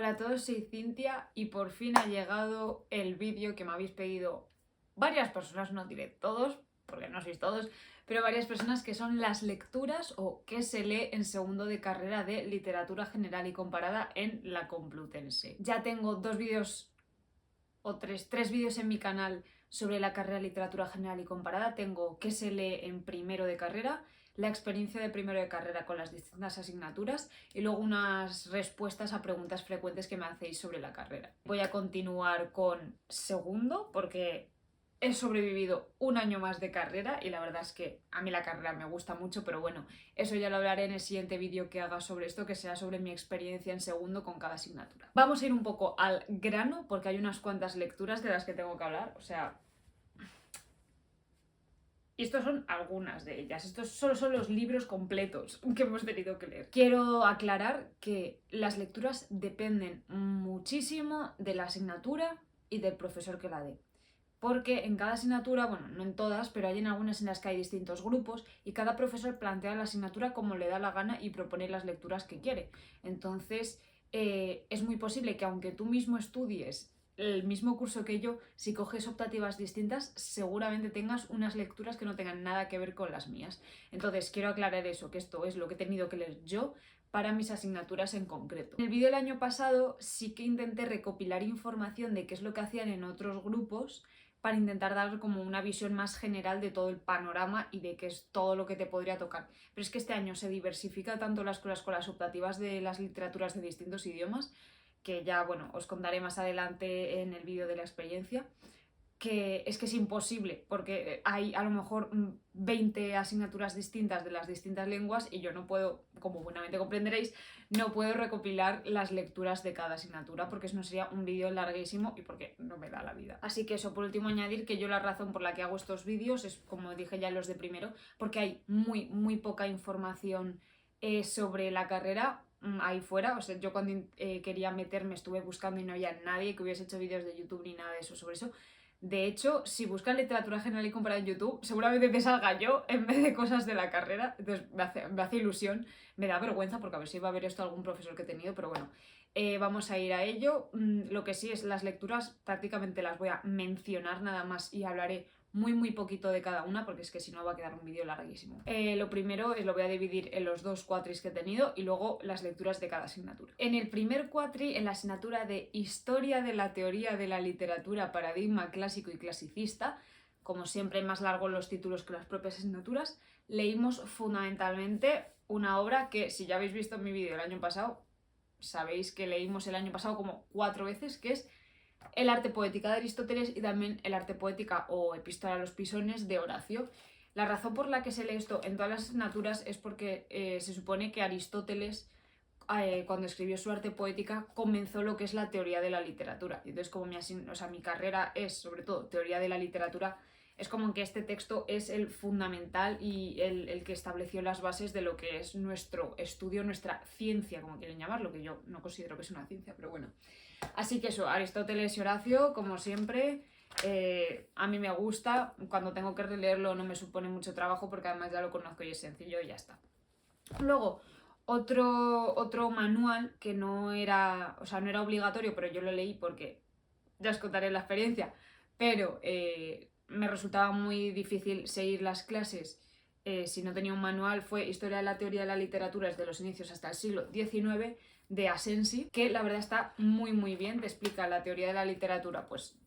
Hola a todos, soy Cintia y por fin ha llegado el vídeo que me habéis pedido varias personas, no diré todos, porque no sois todos, pero varias personas, que son las lecturas o qué se lee en segundo de carrera de Literatura General y Comparada en la Complutense. Ya tengo dos vídeos o tres vídeos en mi canal sobre la carrera de Literatura General y Comparada. Tengo qué se lee en primero de carrera, la experiencia de primero de carrera con las distintas asignaturas y luego unas respuestas a preguntas frecuentes que me hacéis sobre la carrera. Voy a continuar con segundo porque he sobrevivido un año más de carrera y la verdad es que a mí la carrera me gusta mucho, pero bueno, eso ya lo hablaré en el siguiente vídeo que haga sobre esto, que sea sobre mi experiencia en segundo con cada asignatura. Vamos a ir un poco al grano porque hay unas cuantas lecturas de las que tengo que hablar, o sea... Y estos son algunas de ellas, estos solo son los libros completos que hemos tenido que leer. Quiero aclarar que las lecturas dependen muchísimo de la asignatura y del profesor que la dé. Porque en cada asignatura, bueno, no en todas, pero hay en algunas en las que hay distintos grupos y cada profesor plantea la asignatura como le da la gana y propone las lecturas que quiere. Entonces, es muy posible que aunque tú mismo estudies el mismo curso que yo, si coges optativas distintas, seguramente tengas unas lecturas que no tengan nada que ver con las mías. Entonces, quiero aclarar eso, que esto es lo que he tenido que leer yo para mis asignaturas en concreto. En el vídeo del año pasado sí que intenté recopilar información de qué es lo que hacían en otros grupos para intentar dar como una visión más general de todo el panorama y de qué es todo lo que te podría tocar. Pero es que este año se diversifica tanto las cosas con las optativas de las literaturas de distintos idiomas, que ya, bueno, os contaré más adelante en el vídeo de la experiencia, que es imposible, porque hay a lo mejor 20 asignaturas distintas de las distintas lenguas y yo no puedo, como buenamente comprenderéis, no puedo recopilar las lecturas de cada asignatura porque eso no sería un vídeo larguísimo y porque no me da la vida. Así que eso, por último, añadir que yo la razón por la que hago estos vídeos es, como dije ya en los de primero, porque hay muy poca información sobre la carrera ahí fuera. O sea, yo cuando quería meterme estuve buscando y no había nadie que hubiese hecho vídeos de YouTube ni nada de eso sobre eso. De hecho, si buscas literatura general y comparada en YouTube, seguramente te salga yo en vez de cosas de la carrera. Entonces me hace ilusión, me da vergüenza porque a ver si va a ver esto algún profesor que he tenido, pero bueno, vamos a ir a ello. Lo que sí es las lecturas, prácticamente las voy a mencionar nada más y hablaré muy poquito de cada una porque es que si no va a quedar un vídeo larguísimo. Lo primero es lo voy a dividir en los dos cuatris que he tenido y luego las lecturas de cada asignatura. En el primer cuatri, en la asignatura de Historia de la Teoría de la Literatura, Paradigma Clásico y Clasicista, como siempre más largos los títulos que las propias asignaturas, leímos fundamentalmente una obra que, si ya habéis visto mi vídeo el año pasado, sabéis que leímos el año pasado como 4 veces, que es el arte poética de Aristóteles y también el arte poética o epístola a los Pisones de Horacio. La razón por la que se lee esto en todas las asignaturas es porque se supone que Aristóteles, cuando escribió su arte poética, comenzó lo que es la teoría de la literatura. Entonces, como mi carrera es sobre todo teoría de la literatura, es como que este texto es el fundamental y el que estableció las bases de lo que es nuestro estudio, nuestra ciencia, como quieren llamarlo, que yo no considero que es una ciencia, pero bueno. Así que eso, Aristóteles y Horacio, como siempre, a mí me gusta. Cuando tengo que releerlo no me supone mucho trabajo porque además ya lo conozco y es sencillo y ya está. Luego, otro manual que no era, o sea, no era obligatorio, pero yo lo leí porque ya os contaré la experiencia, pero me resultaba muy difícil seguir las clases si no tenía un manual. Fue Historia de la Teoría de la Literatura desde los inicios hasta el siglo XIX, de Asensi, que la verdad está muy bien, te explica la teoría de la literatura, pues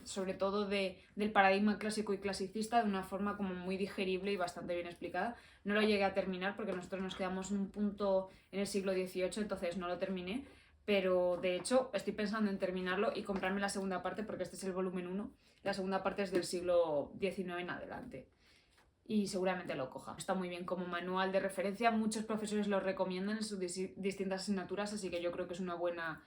sobre todo del paradigma clásico y clasicista de una forma como muy digerible y bastante bien explicada. No lo llegué a terminar porque nosotros nos quedamos en un punto en el siglo XVIII, entonces no lo terminé, pero de hecho estoy pensando en terminarlo y comprarme la segunda parte porque este es el volumen 1, la segunda parte es del siglo XIX en adelante y seguramente lo coja. Está muy bien como manual de referencia, muchos profesores lo recomiendan en sus distintas asignaturas, así que yo creo que es una buena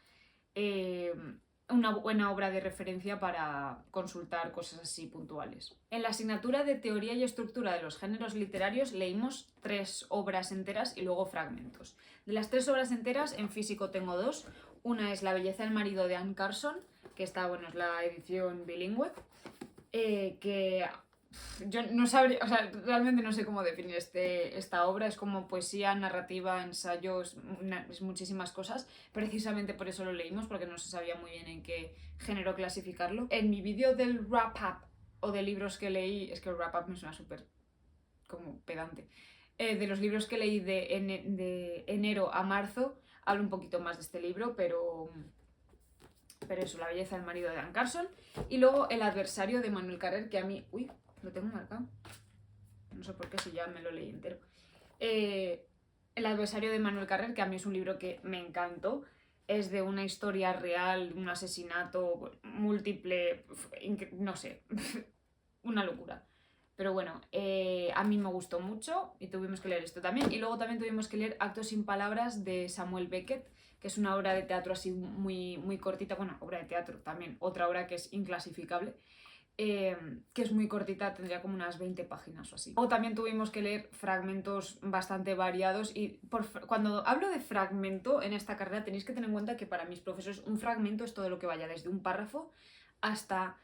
obra de referencia para consultar cosas así puntuales. En la asignatura de Teoría y Estructura de los Géneros Literarios leímos 3 obras enteras y luego fragmentos. De las 3 obras enteras, en físico tengo 2. Una es La belleza del marido de Anne Carson, que está, bueno, es la edición bilingüe, que Yo no sabría, o sea, realmente no sé cómo definir esta obra. Es como poesía, narrativa, ensayos, es muchísimas cosas. Precisamente por eso lo leímos, porque no se sabía muy bien en qué género clasificarlo. En mi vídeo del wrap-up o de libros que leí, es que el wrap-up me suena súper como pedante, de los libros que leí de enero a marzo, hablo un poquito más de este libro, pero eso, La belleza del marido de Dan Carson. Y luego El adversario de Manuel Carrer, que a mí... Uy, lo tengo marcado. No sé por qué, si ya me lo leí entero. El adversario de Manuel Carrer, que a mí es un libro que me encantó. Es de una historia real, un asesinato múltiple, no sé, una locura. Pero bueno, a mí me gustó mucho y tuvimos que leer esto también. Y luego también tuvimos que leer Actos sin palabras de Samuel Beckett, que es una obra de teatro así muy, muy cortita. Bueno, obra de teatro también, otra obra que es inclasificable. Que es muy cortita, tendría como unas 20 páginas o así. O también tuvimos que leer fragmentos bastante variados y cuando hablo de fragmento en esta carrera tenéis que tener en cuenta que para mis profesores un fragmento es todo lo que vaya desde un párrafo hasta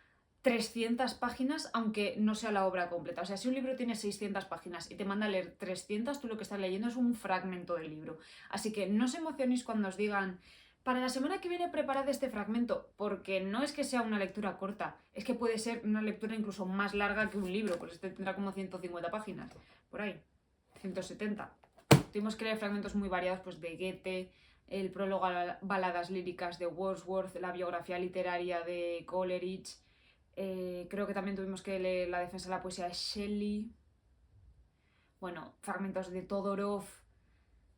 300 páginas, aunque no sea la obra completa. O sea, si un libro tiene 600 páginas y te manda a leer 300, tú lo que estás leyendo es un fragmento del libro. Así que no os emocionéis cuando os digan: para la semana que viene preparad este fragmento, porque no es que sea una lectura corta, es que puede ser una lectura incluso más larga que un libro, pues este tendrá como 150 páginas, por ahí, 170. Tuvimos que leer fragmentos muy variados, pues de Goethe, el prólogo a baladas líricas de Wordsworth, la biografía literaria de Coleridge, creo que también tuvimos que leer la defensa de la poesía de Shelley, bueno, fragmentos de Todorov,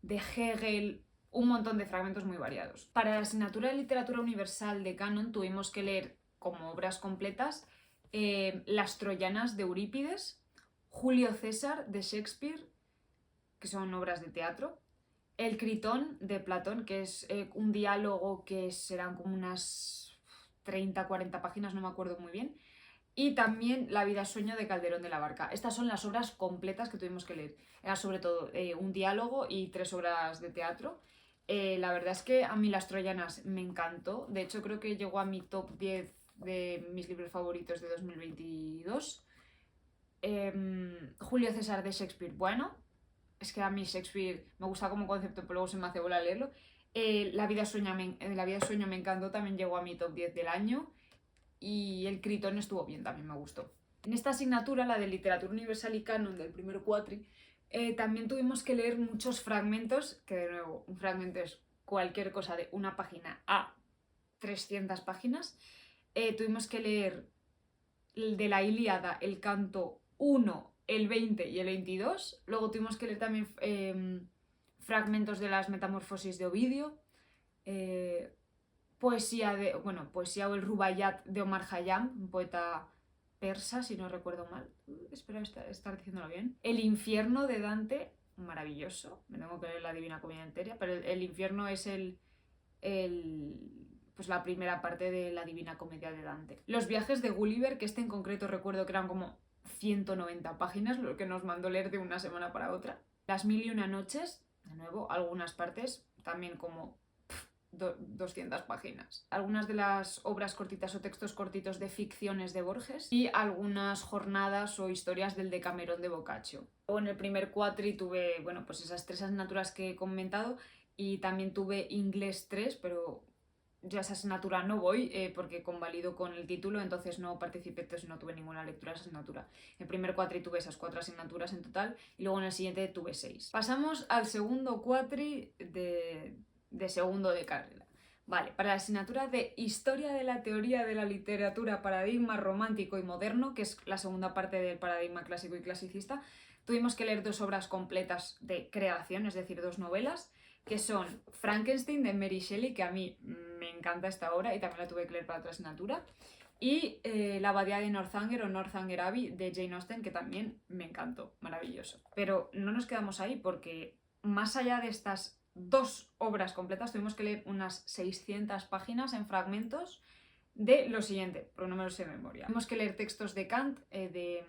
de Hegel, un montón de fragmentos muy variados. Para la asignatura de literatura universal de Canon tuvimos que leer como obras completas Las troyanas de Eurípides, Julio César de Shakespeare, que son obras de teatro, El Critón de Platón, que es un diálogo que serán como unas 30-40 páginas, no me acuerdo muy bien, y también La vida sueño de Calderón de la Barca. Estas son las obras completas que tuvimos que leer. Era sobre todo un diálogo y 3 obras de teatro. La verdad es que a mí Las troyanas me encantó. De hecho, creo que llegó a mi top 10 de mis libros favoritos de 2022. Julio César de Shakespeare, bueno. Es que a mí Shakespeare me gusta como concepto, pero luego se me hace bola leerlo. La vida sueño me encantó, también llegó a mi top 10 del año. Y El Critón estuvo bien, también me gustó. En esta asignatura, la de Literatura Universal y Canon del primer cuatri, también tuvimos que leer muchos fragmentos, que de nuevo, un fragmento es cualquier cosa de una página a 300 páginas. Tuvimos que leer el de la Ilíada, el canto 1, el 20 y el 22. Luego tuvimos que leer también fragmentos de las Metamorfosis de Ovidio. Poesía o el Rubaiyat de Omar Khayyam, un poeta persa, si no recuerdo mal. Espero estar diciéndolo bien. El infierno de Dante, maravilloso. Me tengo que leer la Divina Comedia entera, pero el infierno es pues la primera parte de la Divina Comedia de Dante. Los viajes de Gulliver, que este en concreto recuerdo que eran como 190 páginas, lo que nos mandó leer de una semana para otra. Las mil y una noches, de nuevo, algunas partes, también como 200 páginas. Algunas de las obras cortitas o textos cortitos de ficciones de Borges y algunas jornadas o historias del Decamerón de Boccaccio. Luego en el primer cuatri tuve, bueno, pues esas 3 asignaturas que he comentado y también tuve inglés 3, pero yo a esa asignatura no voy porque convalido con el título, entonces no participé, entonces no tuve ninguna lectura de esa asignatura. En el primer cuatri tuve esas 4 asignaturas en total y luego en el siguiente tuve 6. Pasamos al segundo cuatri de segundo de carrera. Vale, para la asignatura de Historia de la Teoría de la Literatura, Paradigma Romántico y Moderno, que es la segunda parte del paradigma clásico y clasicista, tuvimos que leer 2 obras completas de creación, es decir, 2 novelas, que son Frankenstein de Mary Shelley, que a mí me encanta esta obra y también la tuve que leer para otra asignatura, y La Abadía de Northanger o Northanger Abbey de Jane Austen, que también me encantó, maravilloso. Pero no nos quedamos ahí porque más allá de estas 2 obras completas tuvimos que leer unas 600 páginas en fragmentos de lo siguiente, pero no me lo sé de memoria. Tuvimos que leer textos de Kant, de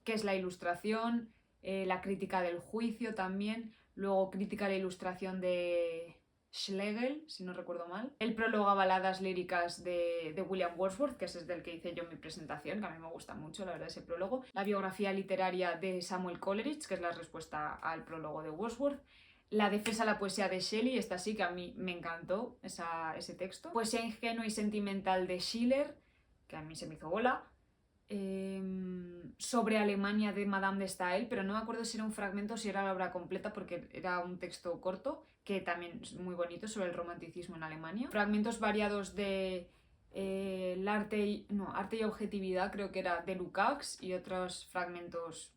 qué es la ilustración, la crítica del juicio también, luego crítica de la ilustración de Schlegel, si no recuerdo mal. El prólogo a baladas líricas de William Wordsworth, que ese es del que hice yo mi presentación, que a mí me gusta mucho, la verdad, ese prólogo. La biografía literaria de Samuel Coleridge, que es la respuesta al prólogo de Wordsworth. La defensa a la poesía de Shelley, esta sí que a mí me encantó, ese texto. Poesía ingenua y sentimental de Schiller, que a mí se me hizo bola. Sobre Alemania de Madame de Staël, pero no me acuerdo si era un fragmento o si era la obra completa porque era un texto corto, que también es muy bonito, sobre el romanticismo en Alemania. Fragmentos variados de arte y objetividad, creo que era de Lukács, y otros fragmentos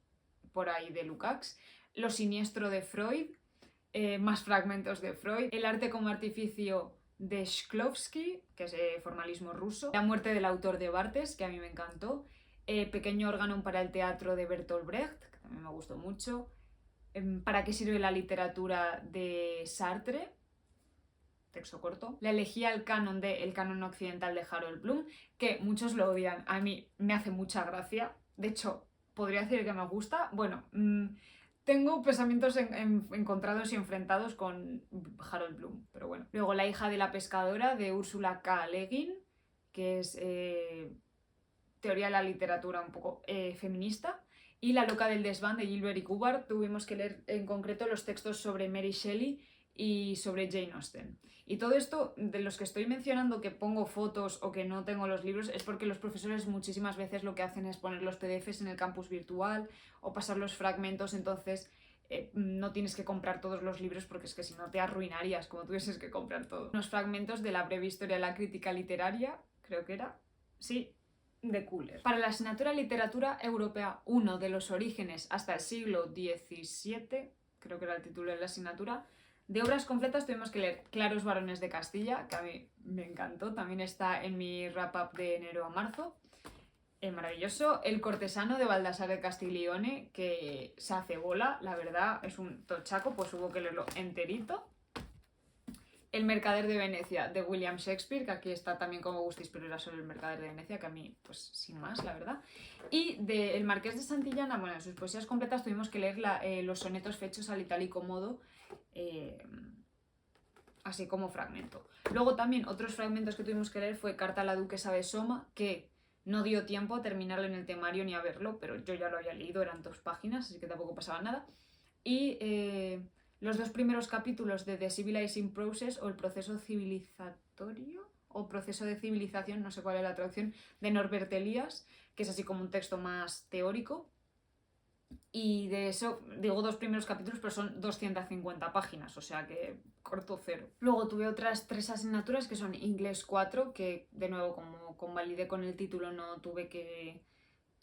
por ahí de Lukács. Lo siniestro de Freud, más fragmentos de Freud. El arte como artificio de Shklovsky, que es formalismo ruso. La muerte del autor de Barthes, que a mí me encantó. Pequeño órgano para el teatro de Bertolt Brecht, que también me gustó mucho. ¿Para qué sirve la literatura de Sartre? Texto corto. La elegía al canon de El canon occidental de Harold Bloom, que muchos lo odian. A mí me hace mucha gracia. De hecho, podría decir que me gusta. Bueno, tengo pensamientos encontrados y enfrentados con Harold Bloom, pero bueno. Luego La hija de la pescadora de Ursula K. Le Guin, que es teoría de la literatura un poco feminista. Y La loca del desván de Gilbert y Hubbard. Tuvimos que leer en concreto los textos sobre Mary Shelley y sobre Jane Austen. Y todo esto, de los que estoy mencionando que pongo fotos o que no tengo los libros, es porque los profesores muchísimas veces lo que hacen es poner los PDFs en el campus virtual o pasar los fragmentos, entonces no tienes que comprar todos los libros porque es que si no te arruinarías como tuvieses que comprar todo. Unos fragmentos de la breve historia de la crítica literaria, creo que era, sí, de Kuller. Para la asignatura Literatura Europea 1 de los orígenes hasta el siglo XVII, creo que era el título de la asignatura, de obras completas tuvimos que leer Claros varones de Castilla, que a mí me encantó, también está en mi wrap-up de enero a marzo. Maravilloso. El cortesano de Baldassare de Castiglione, que se hace bola, la verdad, es un tochaco, pues hubo que leerlo enterito. El mercader de Venecia de William Shakespeare, que aquí está también como gustéis, pero era solo el mercader de Venecia, que a mí, pues sin más, la verdad. Y de El Marqués de Santillana, bueno, en sus poesías completas tuvimos que leer los sonetos fechos al itálico modo, así como fragmento. Luego también otros fragmentos que tuvimos que leer fue Carta a la duquesa de Soma, que no dio tiempo a terminarlo en el temario ni a verlo, pero yo ya lo había leído, eran 2 páginas, así que tampoco pasaba nada. Y los 2 primeros capítulos de The Civilizing Process o el proceso civilizatorio o proceso de civilización, no sé cuál es la traducción, de Norbert Elias, que es así como un texto más teórico. Y de eso, digo 2 primeros capítulos, pero son 250 páginas, o sea que corto cero. Luego tuve otras 3 asignaturas que son Inglés 4, que de nuevo como convalidé con el título no tuve que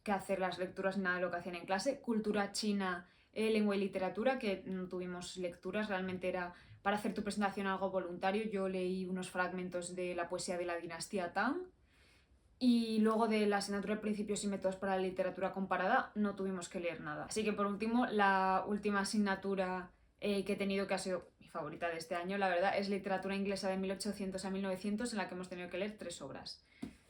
hacer las lecturas ni nada de lo que hacían en clase. Cultura china, lengua y literatura, que no tuvimos lecturas, realmente era para hacer tu presentación algo voluntario. Yo leí unos fragmentos de la poesía de la dinastía Tang. Y luego de la asignatura de Principios y Métodos para la Literatura Comparada no tuvimos que leer nada. Así que por último, la última asignatura que he tenido, que ha sido mi favorita de este año, la verdad, es Literatura Inglesa de 1800 a 1900, en la que hemos tenido que leer 3 obras.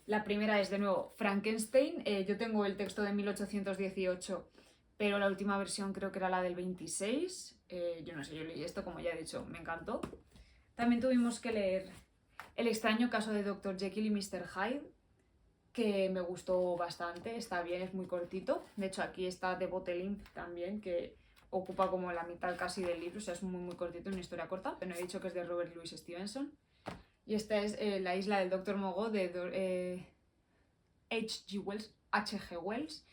La primera es, de nuevo, Frankenstein. Yo tengo el texto de 1818, pero la última versión creo que era la del 26. Yo no sé, yo leí esto, como ya he dicho, me encantó. También tuvimos que leer El extraño caso de Dr. Jekyll y Mr. Hyde, que me gustó bastante, está bien, es muy cortito. De hecho, aquí está The Bottling también, que ocupa como la mitad casi del libro, o sea, es muy muy cortito, una historia corta. Pero no he dicho que es de Robert Louis Stevenson. Y esta es La isla del Dr. Moreau de H.G. Wells,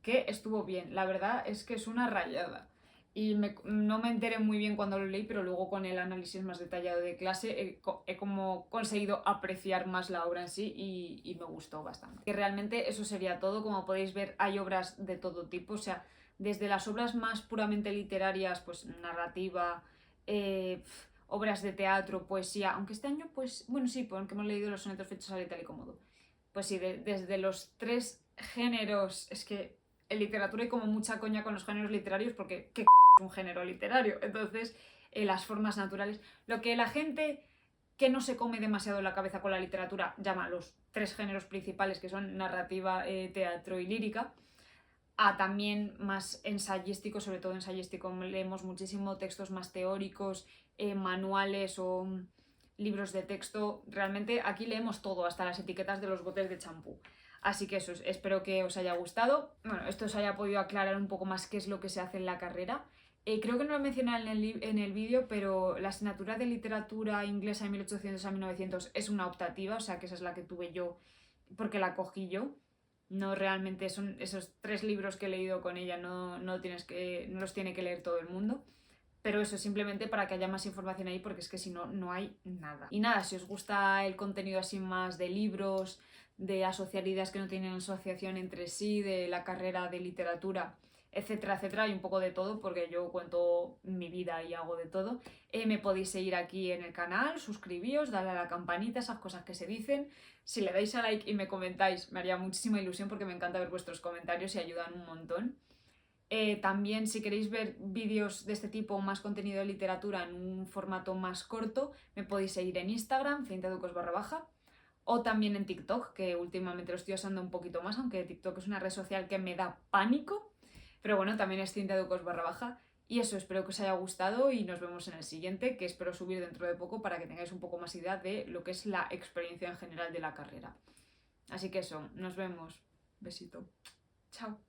que estuvo bien. La verdad es que es una rayada. Y no me enteré muy bien cuando lo leí, pero luego con el análisis más detallado de clase he como conseguido apreciar más la obra en sí y me gustó bastante. Y realmente eso sería todo. Como podéis ver, hay obras de todo tipo, o sea, desde las obras más puramente literarias, pues narrativa, obras de teatro, poesía, aunque este año, pues, bueno, sí, porque hemos leído los sonetos fechos al itálico modo. Pues sí, desde los 3 géneros, es que en literatura hay como mucha coña con los géneros literarios porque ¿qué es un género literario? Entonces, las formas naturales. Lo que la gente que no se come demasiado la cabeza con la literatura llama los 3 géneros principales, que son narrativa, teatro y lírica, a también más ensayístico, sobre todo ensayístico, leemos muchísimo textos más teóricos, manuales o libros de texto, realmente aquí leemos todo, hasta las etiquetas de los botes de champú. Así que eso, espero que os haya gustado. Bueno, esto os haya podido aclarar un poco más qué es lo que se hace en la carrera. Creo que no lo mencioné en el vídeo, pero la asignatura de literatura inglesa de 1800 a 1900 es una optativa, o sea que esa es la que tuve yo porque la cogí yo. No realmente son esos 3 libros que he leído con ella, no los tiene que leer todo el mundo. Pero eso, simplemente para que haya más información ahí, porque es que si no, no hay nada. Y nada, si os gusta el contenido así más de libros, de asociar ideas que no tienen asociación entre sí, de la carrera de literatura, etcétera, etcétera, hay un poco de todo, porque yo cuento mi vida y hago de todo, me podéis seguir aquí en el canal, suscribíos, darle a la campanita, esas cosas que se dicen. Si le dais a like y me comentáis, me haría muchísima ilusión porque me encanta ver vuestros comentarios y ayudan un montón. También si queréis ver vídeos de este tipo, más contenido de literatura en un formato más corto, me podéis seguir en Instagram, cintaducos _, o también en TikTok, que últimamente lo estoy usando un poquito más, aunque TikTok es una red social que me da pánico, pero bueno, también es cintaducos _. Y eso, espero que os haya gustado y nos vemos en el siguiente, que espero subir dentro de poco para que tengáis un poco más idea de lo que es la experiencia en general de la carrera. Así que eso, nos vemos. Besito. Chao.